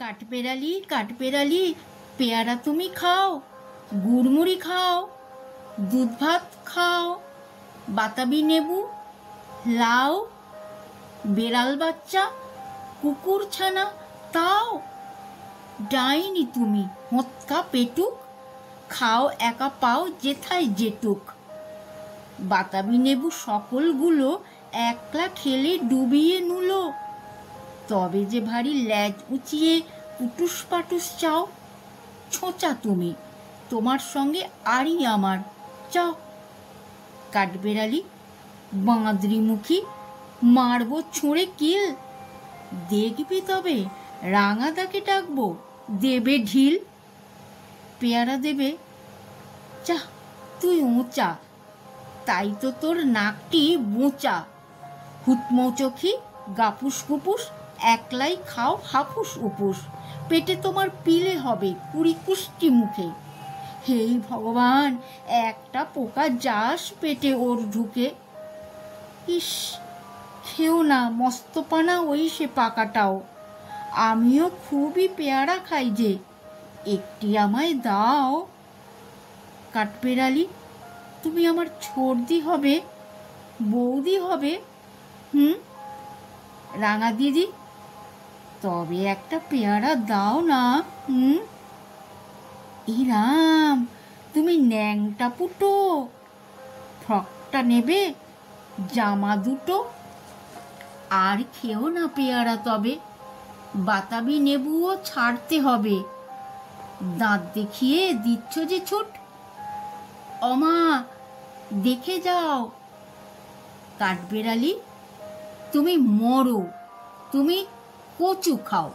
কাঠবেড়ালি কাঠবেড়ালি, পেয়ারা তুমি খাও, গুড়মুড়ি খাও, দুধ ভাত খাও, বাতাবি নেবু, লাউ, বেড়াল বাচ্চা, কুকুর ছানা তাও। ডাইনি তুমি হোঁতকা পেটুক, খাও একা পাও যেথায় যেটুক। বাতাবি নেবু সকলগুলো একলা খেলে ডুবিয়ে নুলো, তবে যে ভারী ল্যাজ উঁচিয়ে পুটুস পাটুস চাও। ছোঁচা তুমি, তোমার সঙ্গে আরই আমার, চাও। কাঠবেড়ালি বাঁদরিমুখী, মারব ছুঁড়ে কিল, দেখবি তবে রাঙাদাকে ডাকবো, দেবে ঢিল। পেয়ারা দেবে, চা তুই উঁচা, তাই তো তোর নাকটি বোঁচা। হুটমৌচোখি গাপুস কুপুস, একলাই খাও হাপুস উপুস, পেটে তোমার পিলে হবে 20 কুষ্টি মুখে। হেই ভগবান, একটা পোকা যাস পেটে ওর ঢুকে। ইস, খেও না মস্তপানা ওই সে পাকাটাও, আমিও খুবই পেয়ারা খাই যে, একটি আমায় দাও। কাঠবেড়ালি তুমি আমার ছোড়দি হবে, বৌদি হবে, রাঙা দিদি, তবে একটা পেয়ারা দাও না। ইরাম, তুমি ন্যাংটা পুটো, ফ্রকটা নেবে, জামা দুটো। আর খেও না পেয়ারা তবে, বাতাবি নেবুও ছাড়তে হবে। দাঁত দেখিয়ে দিচ্ছ যে ছুট, অমা দেখে যাও। কাঠবেড়ালি তুমি মরো, তুমি কচু খাও।